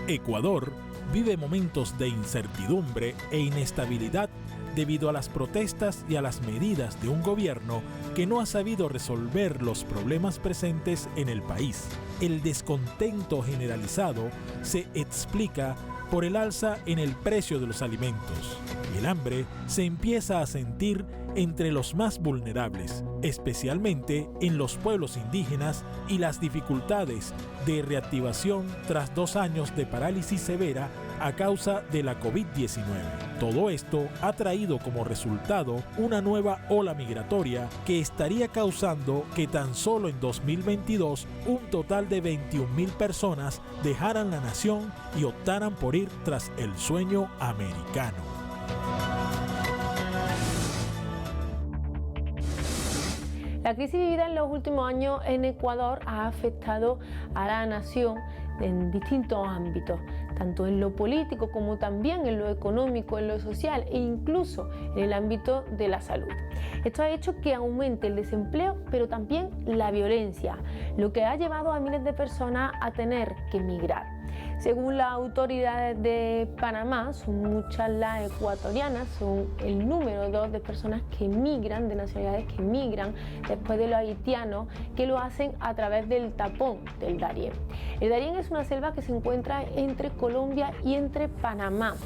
Ecuador vive momentos de incertidumbre e inestabilidad debido a las protestas y a las medidas de un gobierno que no ha sabido resolver los problemas presentes en el país. El descontento generalizado se explica por el alza en el precio de los alimentos. El hambre se empieza a sentir entre los más vulnerables, especialmente en los pueblos indígenas, y las dificultades de reactivación tras 2 años de parálisis severa a causa de la COVID-19. Todo esto ha traído como resultado una nueva ola migratoria que estaría causando que tan solo en 2022 un total de 21.000 personas dejaran la nación y optaran por ir tras el sueño americano. La crisis vivida en los últimos años en Ecuador ha afectado a la nación en distintos ámbitos, tanto en lo político como también en lo económico, en lo social e incluso en el ámbito de la salud. Esto ha hecho que aumente el desempleo, pero también la violencia, lo que ha llevado a miles de personas a tener que emigrar. Según las autoridades de Panamá, son muchas las ecuatorianas, son el número 2 de personas que emigran, de nacionalidades que emigran después de los haitianos, que lo hacen a través del tapón del Darién. El Darién es una selva que se encuentra entre Colombia y entre Panamá.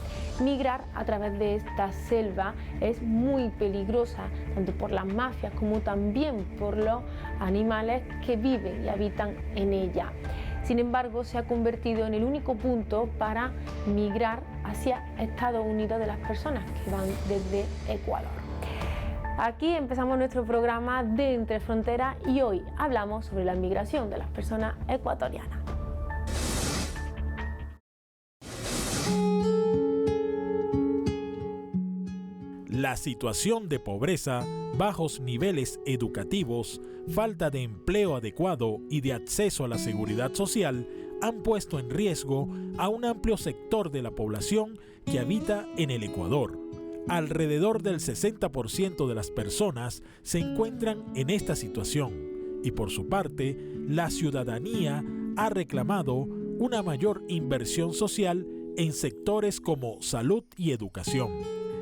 Migrar a través de esta selva es muy peligrosa, tanto por las mafias como también por los animales que viven y habitan en ella. Sin embargo, se ha convertido en el único punto para migrar hacia Estados Unidos de las personas que van desde Ecuador. Aquí empezamos nuestro programa de Entre Fronteras y hoy hablamos sobre la migración de las personas ecuatorianas. La situación de pobreza, bajos niveles educativos, falta de empleo adecuado y de acceso a la seguridad social han puesto en riesgo a un amplio sector de la población que habita en el Ecuador. Alrededor del 60% de las personas se encuentran en esta situación y por su parte, la ciudadanía ha reclamado una mayor inversión social en sectores como salud y educación.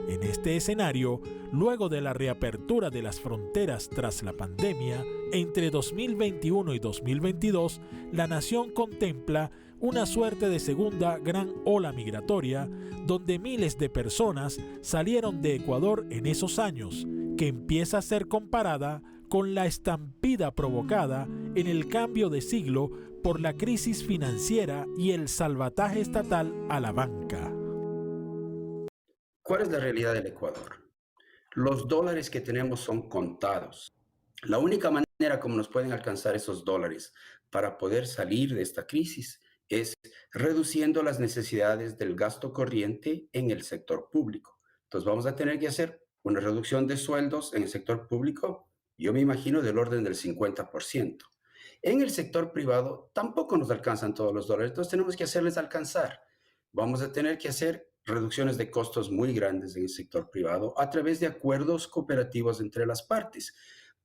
En este escenario, luego de la reapertura de las fronteras tras la pandemia, entre 2021 y 2022, la nación contempla una suerte de segunda gran ola migratoria, donde miles de personas salieron de Ecuador en esos años, que empieza a ser comparada con la estampida provocada en el cambio de siglo por la crisis financiera y el salvataje estatal a la banca. ¿Cuál es la realidad del Ecuador? Los dólares que tenemos son contados. La única manera como nos pueden alcanzar esos dólares para poder salir de esta crisis es reduciendo las necesidades del gasto corriente en el sector público. Entonces vamos a tener que hacer una reducción de sueldos en el sector público, yo me imagino del orden del 50%. En el sector privado tampoco nos alcanzan todos los dólares, entonces tenemos que hacerles alcanzar. Vamos a tener que hacer reducciones de costos muy grandes en el sector privado a través de acuerdos cooperativos entre las partes.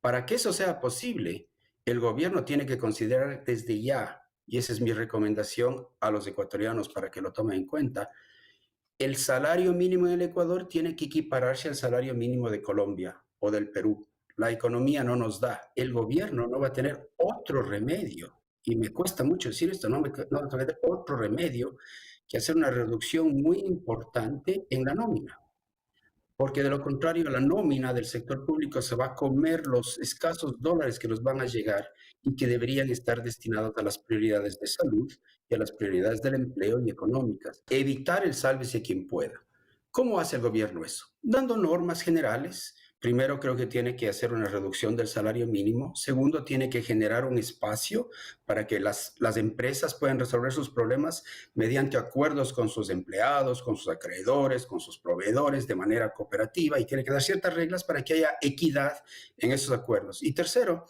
Para que eso sea posible, el gobierno tiene que considerar desde ya, y esa es mi recomendación a los ecuatorianos para que lo tomen en cuenta, el salario mínimo en el Ecuador tiene que equipararse al salario mínimo de Colombia o del Perú. La economía no nos da, el gobierno no va a tener otro remedio, y me cuesta mucho decir esto, no va a tener otro remedio que hacer una reducción muy importante en la nómina, porque de lo contrario la nómina del sector público se va a comer los escasos dólares que nos van a llegar y que deberían estar destinados a las prioridades de salud y a las prioridades del empleo y económicas. Evitar el sálvese quien pueda. ¿Cómo hace el gobierno eso? Dando normas generales. Primero, creo que tiene que hacer una reducción del salario mínimo. Segundo, tiene que generar un espacio para que las empresas puedan resolver sus problemas mediante acuerdos con sus empleados, con sus acreedores, con sus proveedores de manera cooperativa, y tiene que dar ciertas reglas para que haya equidad en esos acuerdos. Y tercero,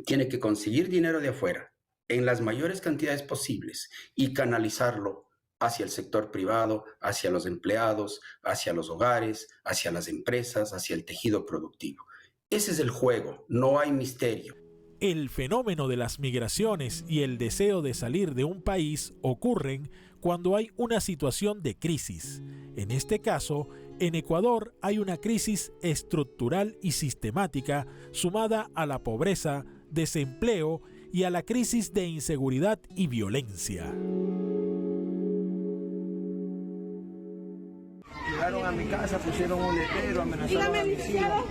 tiene que conseguir dinero de afuera en las mayores cantidades posibles y canalizarlo hacia el sector privado, hacia los empleados, hacia los hogares, hacia las empresas, hacia el tejido productivo. Ese es el juego, no hay misterio. El fenómeno de las migraciones y el deseo de salir de un país ocurren cuando hay una situación de crisis. En este caso, en Ecuador hay una crisis estructural y sistemática sumada a la pobreza, desempleo y a la crisis de inseguridad y violencia. Llegaron a mi casa, pusieron un letrero, amenazaron a mis hijos,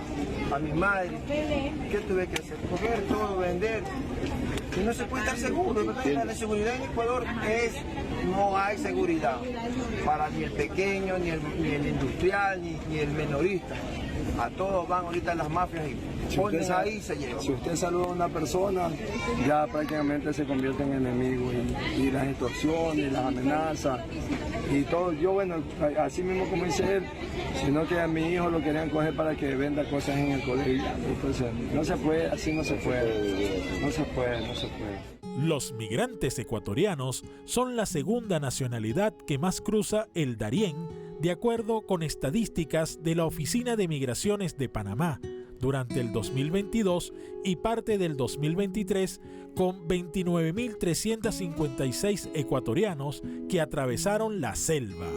a mi madre. ¿Qué tuve que hacer? Coger todo, vender. Y no se puede estar seguro, ¿verdad? La seguridad en Ecuador no hay seguridad para ni el pequeño, ni el industrial, ni el menorista. A todos van ahorita las mafias y ponen ahí y se llevan. Si usted saluda a una persona, ya prácticamente se convierte en enemigo y las extorsiones, las amenazas y todo. Yo, bueno, así mismo como dice él, sino que a mi hijo lo querían coger para que venda cosas en el colegio. Entonces, no se puede, así no se puede, no se puede. Los migrantes ecuatorianos son la segunda nacionalidad que más cruza el Darién, de acuerdo con estadísticas de la Oficina de Migraciones de Panamá, durante el 2022 y parte del 2023, con 29.356 ecuatorianos que atravesaron la selva.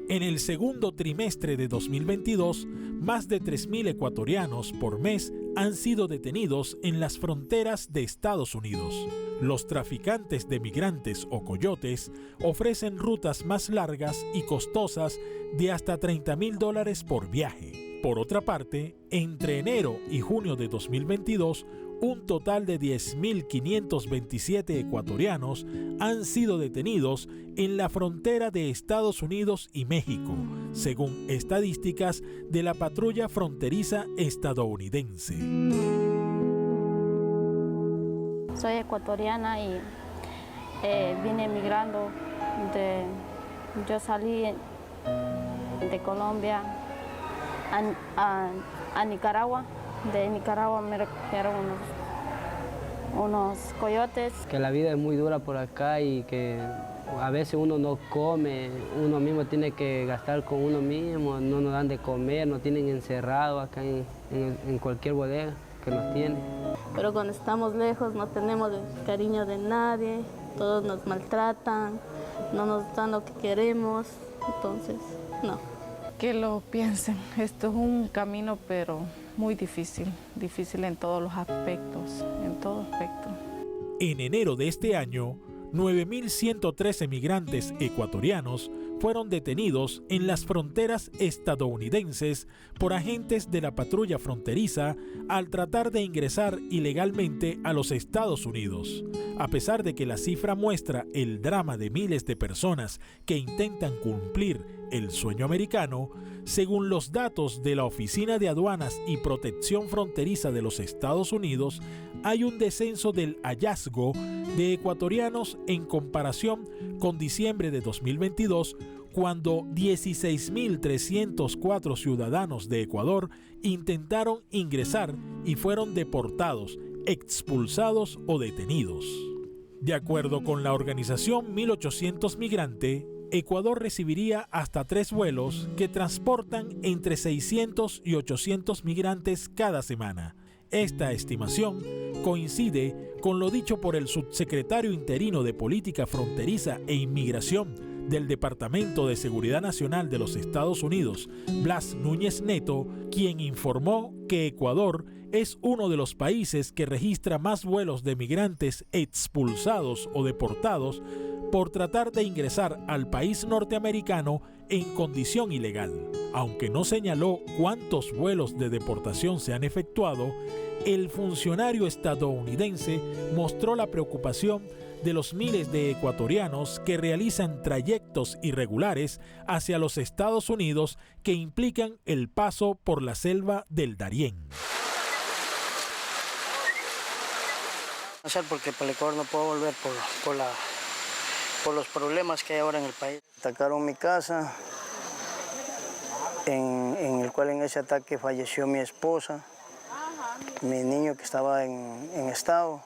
En el segundo trimestre de 2022, más de 3.000 ecuatorianos por mes han sido detenidos en las fronteras de Estados Unidos. Los traficantes de migrantes o coyotes ofrecen rutas más largas y costosas de hasta $30.000 por viaje. Por otra parte, entre enero y junio de 2022, un total de 10.527 ecuatorianos han sido detenidos en la frontera de Estados Unidos y México, según estadísticas de la patrulla fronteriza estadounidense. Soy ecuatoriana y vine emigrando. Yo salí de Colombia a Nicaragua. De Nicaragua me recogieron unos coyotes. Que la vida es muy dura por acá y que a veces uno no come, uno mismo tiene que gastar con uno mismo, no nos dan de comer, nos tienen encerrados acá en cualquier bodega que nos tiene. Pero cuando estamos lejos no tenemos el cariño de nadie, todos nos maltratan, no nos dan lo que queremos, entonces no. Que lo piensen, esto es un camino pero muy difícil en todos los aspectos, en todo aspecto. En enero de este año, 9.113 migrantes ecuatorianos fueron detenidos en las fronteras estadounidenses por agentes de la patrulla fronteriza al tratar de ingresar ilegalmente a los Estados Unidos. A pesar de que la cifra muestra el drama de miles de personas que intentan cumplir el sueño americano, según los datos de la Oficina de Aduanas y Protección Fronteriza de los Estados Unidos, hay un descenso del hallazgo de ecuatorianos en comparación con diciembre de 2022, cuando 16.304 ciudadanos de Ecuador intentaron ingresar y fueron deportados, expulsados o detenidos. De acuerdo con la organización 1800 Migrante, Ecuador recibiría hasta 3 vuelos que transportan entre 600 y 800 migrantes cada semana. Esta estimación coincide con lo dicho por el subsecretario interino de Política Fronteriza e Inmigración del Departamento de Seguridad Nacional de los Estados Unidos, Blas Núñez Neto, quien informó que Ecuador es uno de los países que registra más vuelos de migrantes expulsados o deportados por tratar de ingresar al país norteamericano en condición ilegal. Aunque no señaló cuántos vuelos de deportación se han efectuado, el funcionario estadounidense mostró la preocupación de los miles de ecuatorianos que realizan trayectos irregulares hacia los Estados Unidos que implican el paso por la selva del Darién. Porque para el Ecuador no puedo volver por los problemas que hay ahora en el país. Atacaron mi casa, en el cual en ese ataque falleció mi esposa, mi niño que estaba en estado,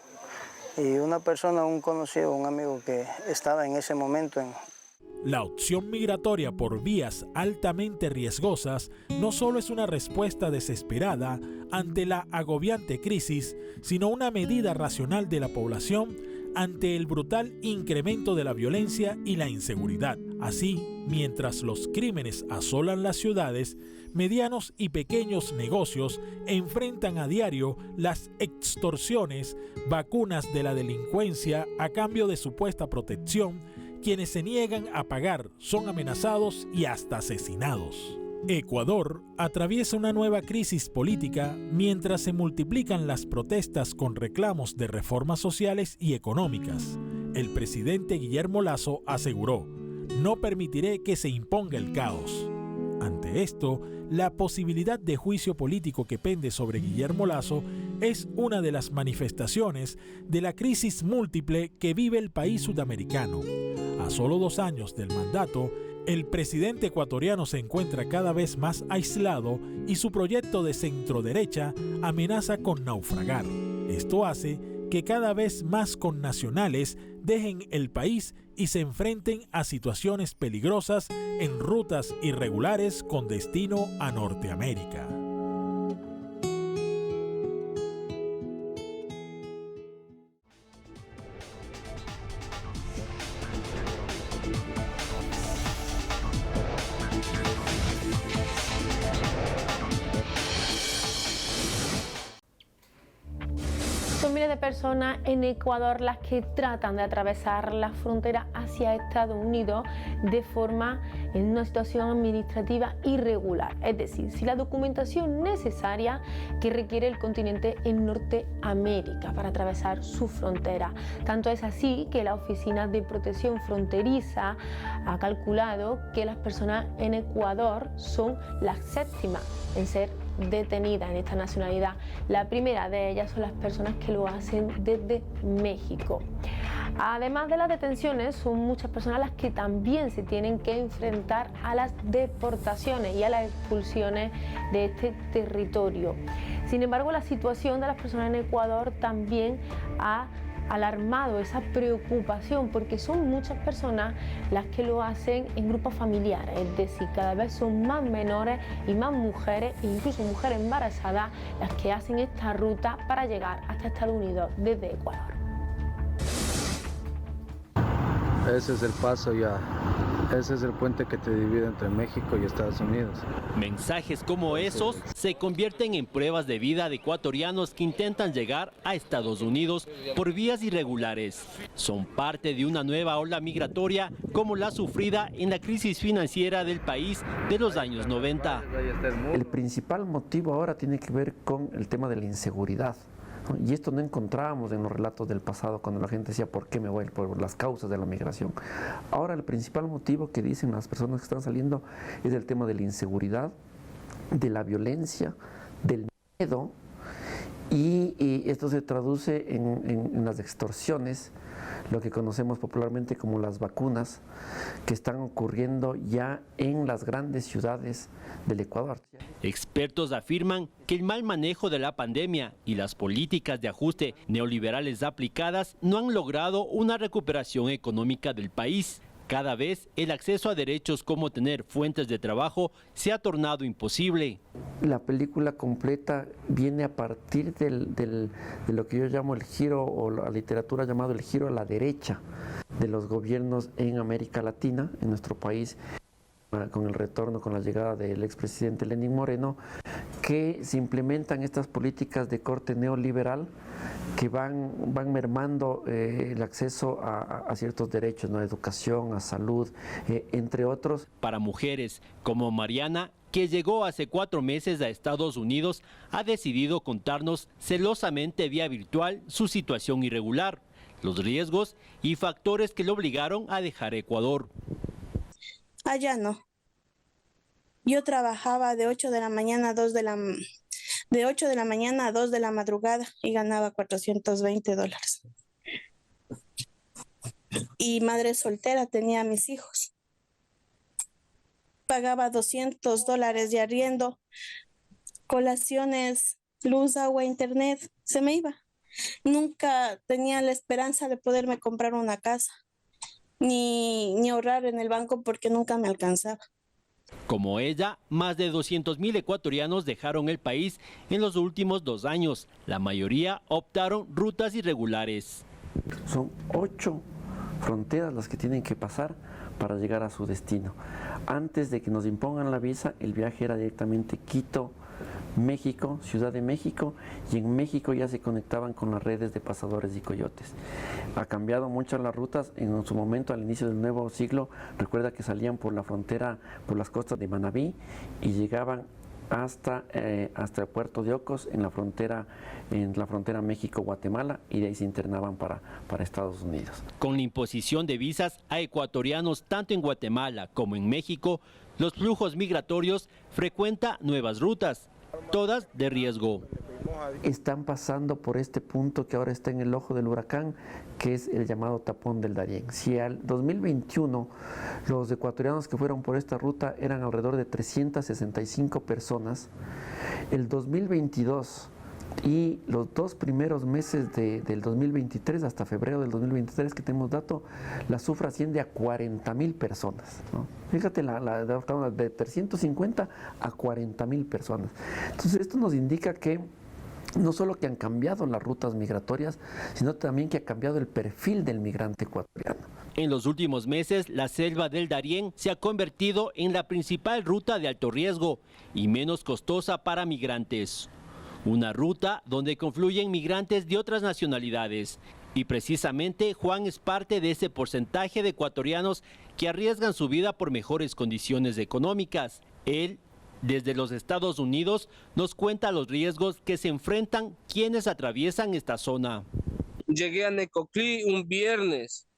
y una persona, un conocido, un amigo que estaba en ese momento. La opción migratoria por vías altamente riesgosas no solo es una respuesta desesperada ante la agobiante crisis, sino una medida racional de la población ante el brutal incremento de la violencia y la inseguridad. Así, mientras los crímenes asolan las ciudades, medianos y pequeños negocios enfrentan a diario las extorsiones, vacunas de la delincuencia a cambio de supuesta protección. Quienes se niegan a pagar son amenazados y hasta asesinados. Ecuador atraviesa una nueva crisis política mientras se multiplican las protestas con reclamos de reformas sociales y económicas. El presidente Guillermo Lasso aseguró: "No permitiré que se imponga el caos". Ante esto, la posibilidad de juicio político que pende sobre Guillermo Lasso es una de las manifestaciones de la crisis múltiple que vive el país sudamericano. A solo 2 años del mandato, el presidente ecuatoriano se encuentra cada vez más aislado y su proyecto de centroderecha amenaza con naufragar. Esto hace que cada vez más connacionales dejen el país y se enfrenten a situaciones peligrosas en rutas irregulares con destino a Norteamérica. Son miles de personas en Ecuador las que tratan de atravesar la frontera hacia Estados Unidos en una situación administrativa irregular, es decir, sin la documentación necesaria que requiere el continente en Norteamérica para atravesar su frontera. Tanto es así que la Oficina de Protección Fronteriza ha calculado que las personas en Ecuador son las 7ª en ser detenidas en esta nacionalidad. La primera de ellas son las personas que lo hacen desde México. Además de las detenciones, son muchas personas las que también se tienen que enfrentar a las deportaciones y a las expulsiones de este territorio. Sin embargo, la situación de las personas en Ecuador también ha alarmado esa preocupación, porque son muchas personas las que lo hacen en grupos familiares, es decir, cada vez son más menores y más mujeres, incluso mujeres embarazadas, las que hacen esta ruta para llegar hasta Estados Unidos desde Ecuador. Ese es el paso ya. Ese es el puente que te divide entre México y Estados Unidos. Mensajes como esos se convierten en pruebas de vida de ecuatorianos que intentan llegar a Estados Unidos por vías irregulares. Son parte de una nueva ola migratoria como la sufrida en la crisis financiera del país de los años 90. El principal motivo ahora tiene que ver con el tema de la inseguridad. Y esto no encontrábamos en los relatos del pasado cuando la gente decía ¿por qué me voy? Por las causas de la migración. Ahora el principal motivo que dicen las personas que están saliendo es el tema de la inseguridad, de la violencia, del miedo, y esto se traduce en las extorsiones, lo que conocemos popularmente como las vacunas, que están ocurriendo ya en las grandes ciudades del Ecuador. Expertos afirman que el mal manejo de la pandemia y las políticas de ajuste neoliberales aplicadas no han logrado una recuperación económica del país. Cada vez el acceso a derechos como tener fuentes de trabajo se ha tornado imposible. La película completa viene a partir de lo que yo llamo el giro, o la literatura llamado el giro a la derecha de los gobiernos en América Latina, en nuestro país, con el retorno, con la llegada del expresidente Lenín Moreno, que se implementan estas políticas de corte neoliberal que van mermando el acceso a ciertos derechos, ¿no? A educación, a salud, entre otros. Para mujeres como Mariana, que llegó hace 4 meses a Estados Unidos, ha decidido contarnos celosamente vía virtual su situación irregular, los riesgos y factores que le obligaron a dejar Ecuador. Allá no. Yo trabajaba de 8 de la mañana a 2 de la madrugada y ganaba $420. Y madre soltera, tenía a mis hijos. Pagaba $200 de arriendo, colaciones, luz, agua, internet, se me iba. Nunca tenía la esperanza de poderme comprar una casa. ni ahorrar en el banco porque nunca me alcanzaba. Como ella, más de 200.000 ecuatorianos dejaron el país en los últimos 2 años. La mayoría optaron rutas irregulares. Son 8 fronteras las que tienen que pasar para llegar a su destino. Antes de que nos impongan la visa, el viaje era directamente Quito, México, Ciudad de México, y en México ya se conectaban con las redes de pasadores y coyotes. Ha cambiado mucho las rutas. En su momento, al inicio del nuevo siglo, recuerda que salían por la frontera, por las costas de Manabí, y llegaban hasta el puerto de Ocos en la frontera México-Guatemala, y de ahí se internaban para Estados Unidos. Con la imposición de visas a ecuatorianos tanto en Guatemala como en México, los flujos migratorios frecuentan nuevas rutas, todas de riesgo. Están pasando por este punto que ahora está en el ojo del huracán, que es el llamado tapón del Darién. Si al 2021 los ecuatorianos que fueron por esta ruta eran alrededor de 365 personas, el 2022 y los 2 primeros meses del 2023, hasta febrero del 2023 que tenemos dato, la cifra asciende a 40.000 personas, ¿no? Fíjate, de 350 a 40.000 personas. Entonces esto nos indica que no solo que han cambiado las rutas migratorias, sino también que ha cambiado el perfil del migrante ecuatoriano. En los últimos meses, la selva del Darién se ha convertido en la principal ruta de alto riesgo y menos costosa para migrantes. Una ruta donde confluyen migrantes de otras nacionalidades. Y precisamente Juan es parte de ese porcentaje de ecuatorianos que arriesgan su vida por mejores condiciones económicas. Él, desde los Estados Unidos, nos cuenta los riesgos que se enfrentan quienes atraviesan esta zona. Llegué a Necoclí un viernes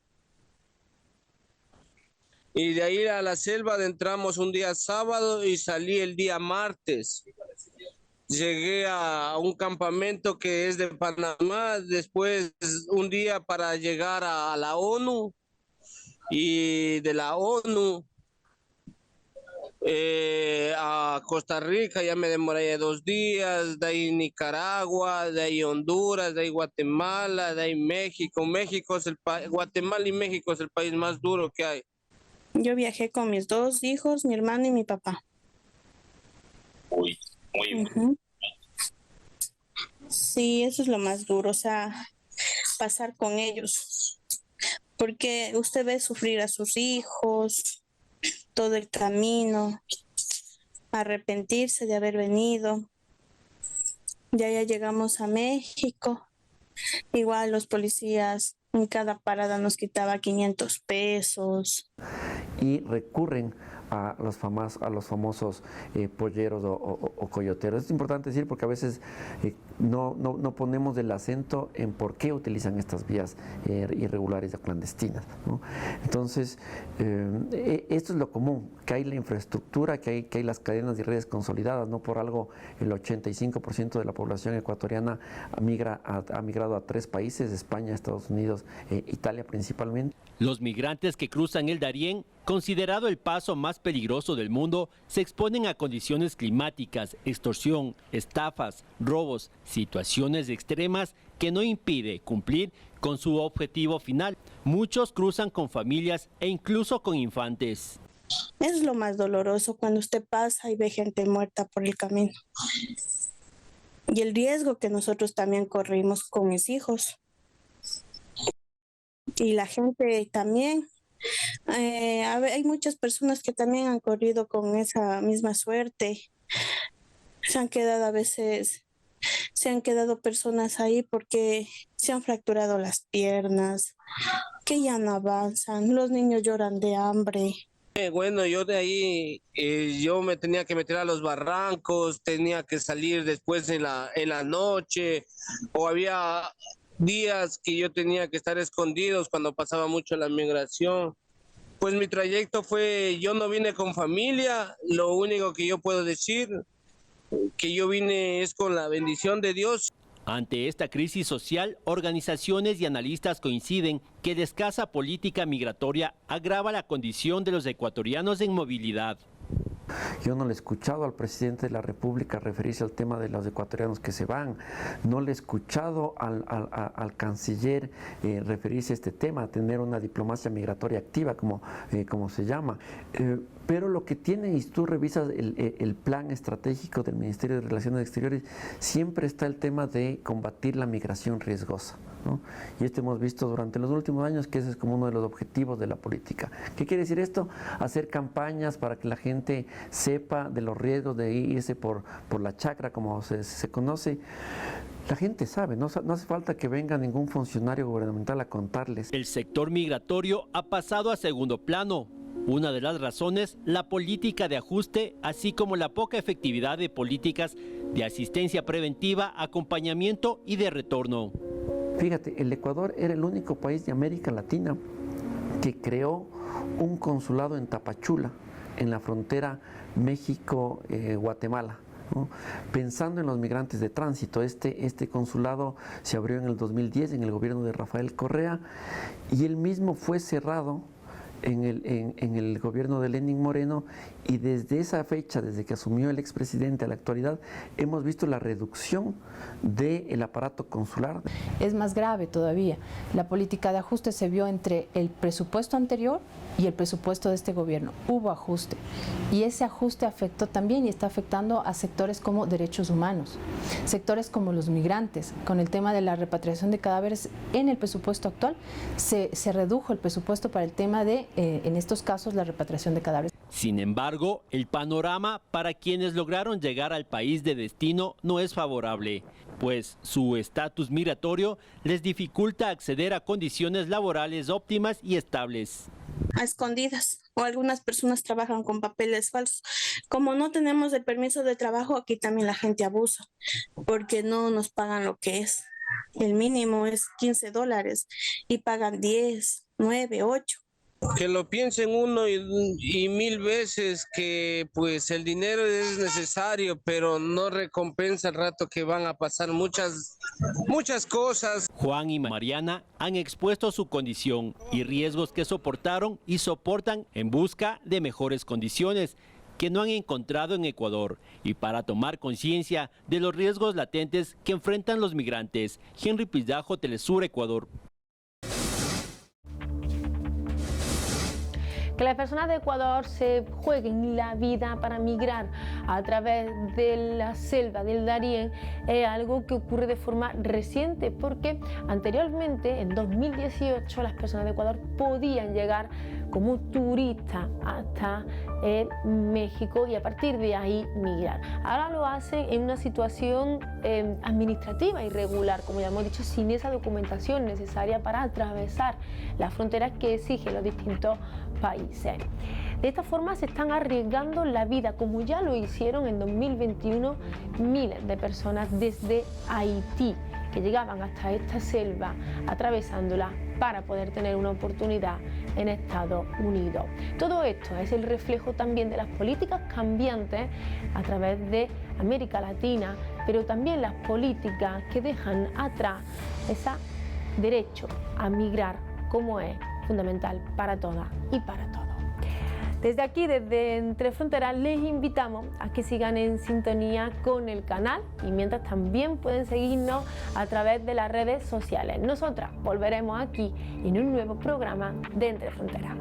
y de ahí a la selva adentramos un día sábado y salí el día martes. Llegué a un campamento que es de Panamá, después un día para llegar a la ONU, y de la ONU a Costa Rica ya me demoré 2 días, de ahí Nicaragua, de ahí Honduras, de ahí Guatemala, de ahí México. Guatemala y México es el país más duro que hay. Yo viajé con mis 2 hijos, mi hermano y mi papá. Uy, muy Sí, eso es lo más duro, o sea, pasar con ellos. Porque usted ve sufrir a sus hijos todo el camino, arrepentirse de haber venido. Ya llegamos a México. Igual los policías en cada parada nos quitaba 500 pesos. Y recurren a los famosos polleros o coyoteros. Es importante decir porque a veces no ponemos el acento en por qué utilizan estas vías irregulares o clandestinas, ¿no? Entonces, esto es lo común, que hay la infraestructura, que hay las cadenas de redes consolidadas. No por algo el 85% de la población ecuatoriana ha migrado a 3 países, España, Estados Unidos, Italia principalmente. Los migrantes que cruzan el Darién, considerado el paso más peligroso del mundo, se exponen a condiciones climáticas, extorsión, estafas, robos, situaciones extremas que no impide cumplir con su objetivo final. Muchos cruzan con familias e incluso con infantes. Es lo más doloroso cuando usted pasa y ve gente muerta por el camino. Y el riesgo que nosotros también corrimos con mis hijos. Y la gente también. Hay muchas personas que también han corrido con esa misma suerte. Se han quedado personas ahí porque se han fracturado las piernas, que ya no avanzan, los niños lloran de hambre. Bueno, yo de ahí, yo me tenía que meter a los barrancos, tenía que salir después en la noche, o había días que yo tenía que estar escondidos cuando pasaba mucho la migración. Pues mi trayecto fue, yo no vine con familia, lo único que yo puedo decir, que yo vine es con la bendición de Dios. Ante esta crisis social, organizaciones y analistas coinciden que la escasa política migratoria agrava la condición de los ecuatorianos en movilidad. Yo no le he escuchado al presidente de la República referirse al tema de los ecuatorianos que se van, no le he escuchado al canciller referirse a este tema, a tener una diplomacia migratoria activa, como se llama. Pero lo que tienen, y si tú revisas el plan estratégico del Ministerio de Relaciones Exteriores, siempre está el tema de combatir la migración riesgosa, ¿no? Y esto hemos visto durante los últimos años que ese es como uno de los objetivos de la política. ¿Qué quiere decir esto? Hacer campañas para que la gente sepa de los riesgos de irse por la chacra, como se conoce. La gente sabe, no hace falta que venga ningún funcionario gubernamental a contarles. El sector migratorio ha pasado a segundo plano. Una de las razones, la política de ajuste, así como la poca efectividad de políticas de asistencia preventiva, acompañamiento y de retorno. Fíjate, el Ecuador era el único país de América Latina que creó un consulado en Tapachula, en la frontera México-Guatemala. ¿no? Pensando en los migrantes de tránsito, este consulado se abrió en el 2010 en el gobierno de Rafael Correa y él mismo fue cerrado en el gobierno de Lenín Moreno, y desde esa fecha, desde que asumió el expresidente a la actualidad, hemos visto la reducción del aparato consular. Es más grave todavía. La política de ajuste se vio entre el presupuesto anterior y el presupuesto de este gobierno. Hubo ajuste y ese ajuste afectó también y está afectando a sectores como derechos humanos, sectores como los migrantes. Con el tema de la repatriación de cadáveres, en el presupuesto actual se redujo el presupuesto para el tema de, en estos casos, la repatriación de cadáveres. Sin embargo, el panorama para quienes lograron llegar al país de destino no es favorable, pues su estatus migratorio les dificulta acceder a condiciones laborales óptimas y estables. A escondidas, o algunas personas trabajan con papeles falsos. Como no tenemos el permiso de trabajo, aquí también la gente abusa, porque no nos pagan lo que es. El mínimo es $15 y pagan 10, 9, 8. Que lo piensen uno y mil veces, que pues el dinero es necesario, pero no recompensa el rato que van a pasar muchas cosas. Juan y Mariana han expuesto su condición y riesgos que soportaron y soportan en busca de mejores condiciones que no han encontrado en Ecuador, y para tomar conciencia de los riesgos latentes que enfrentan los migrantes. Henry Pizdajo, Telesur, Ecuador. Que las personas de Ecuador se jueguen la vida para migrar a través de la selva del Darién es algo que ocurre de forma reciente, porque anteriormente, en 2018, las personas de Ecuador podían llegar como turistas hasta México y a partir de ahí migrar. Ahora lo hacen en una situación administrativa irregular, como ya hemos dicho, sin esa documentación necesaria para atravesar las fronteras que exigen los distintos países. De esta forma se están arriesgando la vida, como ya lo hicieron en 2021 miles de personas desde Haití, que llegaban hasta esta selva atravesándola para poder tener una oportunidad en Estados Unidos. Todo esto es el reflejo también de las políticas cambiantes a través de América Latina, pero también las políticas que dejan atrás ese derecho a migrar, como es fundamental para todas y para todos. Desde aquí, desde Entre Fronteras, les invitamos a que sigan en sintonía con el canal y mientras también pueden seguirnos a través de las redes sociales. Nosotras volveremos aquí en un nuevo programa de Entre Fronteras.